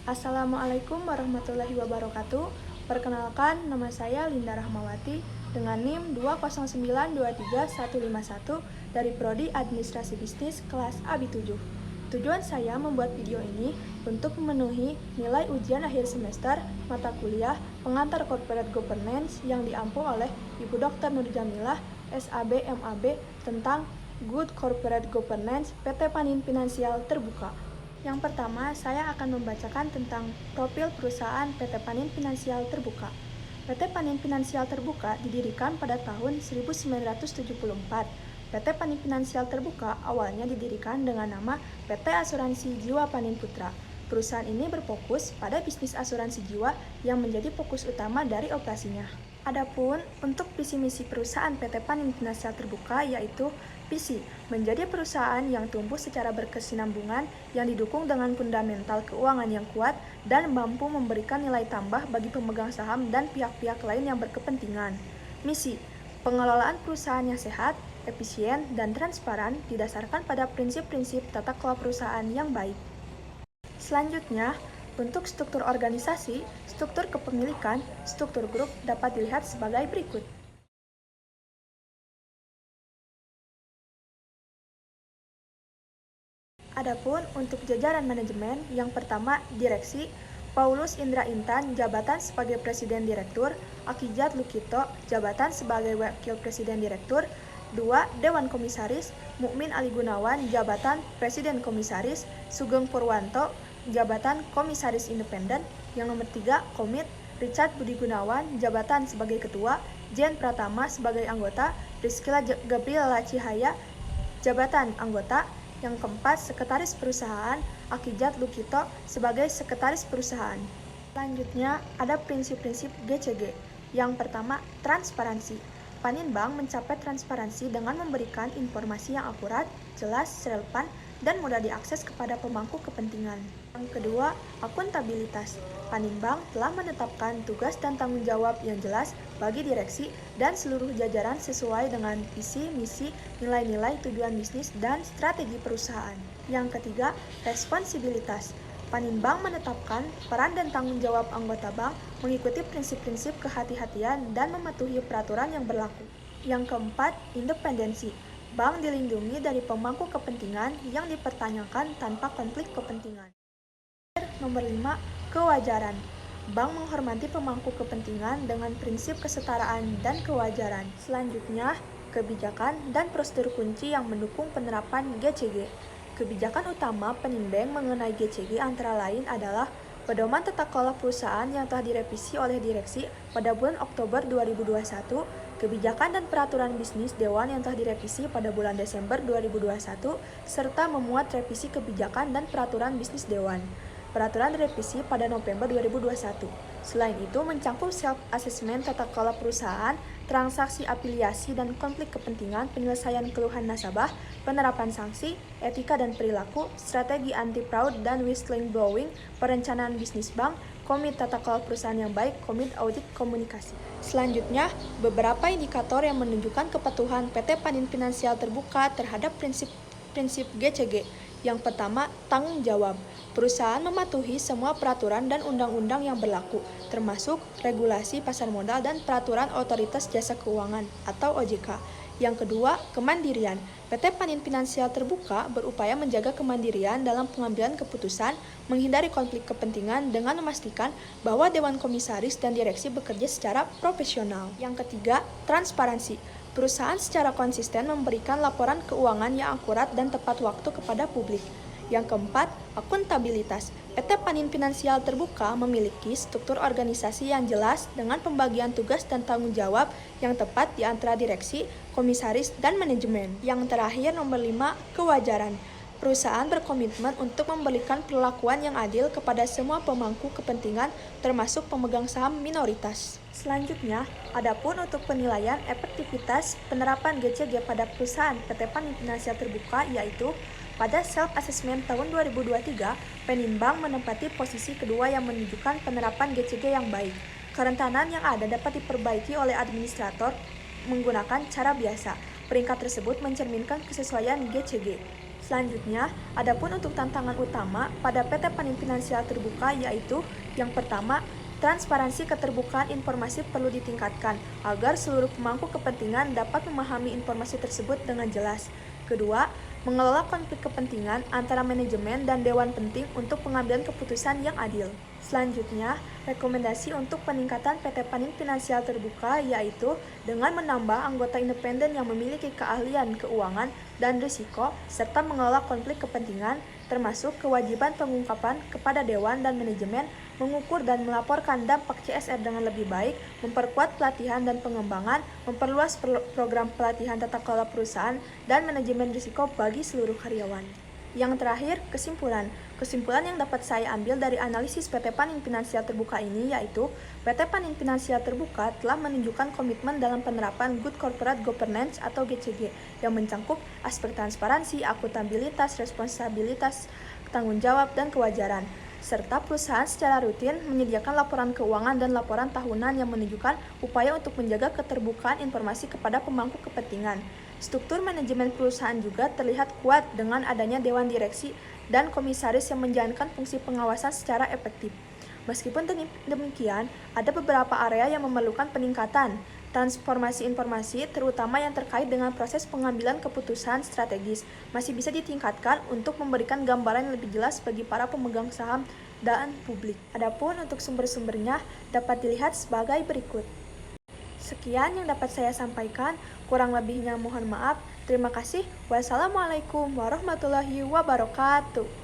Assalamualaikum warahmatullahi wabarakatuh. Perkenalkan, nama saya Linda Rahmawati dengan NIM 209231151 dari Prodi Administrasi Bisnis kelas AB 7. Tujuan saya membuat video ini untuk memenuhi nilai ujian akhir semester mata kuliah pengantar Corporate Governance yang diampu oleh Ibu Dr. Nur Jamilah, SAB MAB tentang Good Corporate Governance PT Panin Finansial Terbuka. Yang pertama, saya akan membacakan tentang profil perusahaan PT Panin Finansial Terbuka. PT Panin Finansial Terbuka didirikan pada tahun 1974. PT Panin Finansial Terbuka awalnya didirikan dengan nama PT Asuransi Jiwa Panin Putra. Perusahaan ini berfokus pada bisnis asuransi jiwa yang menjadi fokus utama dari operasinya. Adapun untuk visi misi perusahaan PT Panin Finansial Terbuka yaitu visi menjadi perusahaan yang tumbuh secara berkesinambungan yang didukung dengan fundamental keuangan yang kuat dan mampu memberikan nilai tambah bagi pemegang saham dan pihak-pihak lain yang berkepentingan. Misi pengelolaan perusahaan yang sehat, efisien, dan transparan didasarkan pada prinsip-prinsip tata kelola perusahaan yang baik. Selanjutnya, untuk struktur organisasi, struktur kepemilikan, struktur grup dapat dilihat sebagai berikut. Adapun untuk jajaran manajemen, yang pertama direksi, Paulus Indra Intan, jabatan sebagai Presiden Direktur, Akijat Lukito, jabatan sebagai Wakil Presiden Direktur, 2. Dewan Komisaris, Mukmin Ali Gunawan, jabatan Presiden Komisaris, Sugeng Purwanto, jabatan Komisaris Independen, yang nomor 3. Komit, Richard Budi Gunawan, jabatan sebagai Ketua, Jen Pratama sebagai anggota, Rizkyla Gabriela Cihaya, jabatan anggota. Yang keempat, Sekretaris Perusahaan, Akijat Lukito sebagai Sekretaris Perusahaan. Selanjutnya, ada prinsip-prinsip GCG. Yang pertama, transparansi. Panin Bank mencapai transparansi dengan memberikan informasi yang akurat, jelas, relevan, dan mudah diakses kepada pemangku kepentingan. Yang kedua, akuntabilitas. Panin Bank telah menetapkan tugas dan tanggung jawab yang jelas bagi direksi dan seluruh jajaran sesuai dengan visi, misi, nilai-nilai, tujuan bisnis, dan strategi perusahaan. Yang ketiga, responsibilitas. Panin Bank menetapkan peran dan tanggung jawab anggota bank mengikuti prinsip-prinsip kehati-hatian dan mematuhi peraturan yang berlaku. Yang keempat, independensi. Bank dilindungi dari pemangku kepentingan yang dipertanyakan tanpa konflik kepentingan. Nomor 5, kewajaran. Bank menghormati pemangku kepentingan dengan prinsip kesetaraan dan kewajaran. Selanjutnya, kebijakan dan prosedur kunci yang mendukung penerapan GCG. Kebijakan utama Panin Bank mengenai GCG antara lain adalah Pedoman Tata Kelola Perusahaan yang telah direvisi oleh direksi pada bulan Oktober 2021, kebijakan dan peraturan bisnis Dewan yang telah direvisi pada bulan Desember 2021, serta memuat revisi kebijakan dan peraturan bisnis Dewan. Peraturan direvisi pada November 2021. Selain itu, mencakup self-assessment tata kelola perusahaan, transaksi afiliasi dan konflik kepentingan, penyelesaian keluhan nasabah, penerapan sanksi, etika dan perilaku, strategi anti-fraud dan whistleblowing, perencanaan bisnis bank, komit tata kelola perusahaan yang baik, komit audit komunikasi. Selanjutnya, beberapa indikator yang menunjukkan kepatuhan PT Panin Finansial Terbuka terhadap prinsip GCG. Yang pertama, tanggung jawab. Perusahaan mematuhi semua peraturan dan undang-undang yang berlaku, termasuk regulasi pasar modal dan peraturan Otoritas Jasa Keuangan atau OJK. Yang kedua, kemandirian. PT Panin Finansial Terbuka berupaya menjaga kemandirian dalam pengambilan keputusan, menghindari konflik kepentingan dengan memastikan bahwa Dewan Komisaris dan Direksi bekerja secara profesional. Yang ketiga, transparansi. Perusahaan secara konsisten memberikan laporan keuangan yang akurat dan tepat waktu kepada publik. Yang keempat, akuntabilitas. PT Panin Finansial Terbuka memiliki struktur organisasi yang jelas dengan pembagian tugas dan tanggung jawab yang tepat di antara direksi, komisaris, dan manajemen. Yang terakhir, nomor 5, kewajaran. Perusahaan berkomitmen untuk memberikan perlakuan yang adil kepada semua pemangku kepentingan, termasuk pemegang saham minoritas. Selanjutnya, adapun untuk penilaian efektivitas penerapan GCG pada perusahaan PT Panin Finansial Terbuka yaitu pada self-assessment tahun 2023, Panin Bank menempati posisi kedua yang menunjukkan penerapan GCG yang baik. Kerentanan yang ada dapat diperbaiki oleh administrator menggunakan cara biasa. Peringkat tersebut mencerminkan kesesuaian GCG. Selanjutnya, adapun untuk tantangan utama pada PT Panin Finansial Terbuka yaitu yang pertama, transparansi keterbukaan informasi perlu ditingkatkan agar seluruh pemangku kepentingan dapat memahami informasi tersebut dengan jelas. Kedua, mengelola konflik kepentingan antara manajemen dan dewan penting untuk pengambilan keputusan yang adil. Selanjutnya, rekomendasi untuk peningkatan PT Panin Finansial Terbuka yaitu dengan menambah anggota independen yang memiliki keahlian keuangan dan risiko serta mengelola konflik kepentingan, termasuk kewajiban pengungkapan kepada dewan dan manajemen, mengukur dan melaporkan dampak CSR dengan lebih baik, memperkuat pelatihan dan pengembangan, memperluas program pelatihan tata kelola perusahaan dan manajemen risiko bagi seluruh karyawan. Yang terakhir, kesimpulan. Kesimpulan yang dapat saya ambil dari analisis PT Panin Finansial Terbuka ini yaitu PT Panin Finansial Terbuka telah menunjukkan komitmen dalam penerapan Good Corporate Governance atau GCG yang mencangkup aspek transparansi, akuntabilitas, responsabilitas, tanggung jawab, dan kewajaran. Serta perusahaan secara rutin menyediakan laporan keuangan dan laporan tahunan yang menunjukkan upaya untuk menjaga keterbukaan informasi kepada pemangku kepentingan. Struktur manajemen perusahaan juga terlihat kuat dengan adanya dewan direksi dan komisaris yang menjalankan fungsi pengawasan secara efektif. Meskipun demikian, ada beberapa area yang memerlukan peningkatan. Transformasi informasi, terutama yang terkait dengan proses pengambilan keputusan strategis, masih bisa ditingkatkan untuk memberikan gambaran yang lebih jelas bagi para pemegang saham dan publik. Adapun untuk sumber-sumbernya dapat dilihat sebagai berikut. Sekian yang dapat saya sampaikan, kurang lebihnya mohon maaf. Terima kasih. Wassalamualaikum warahmatullahi wabarakatuh.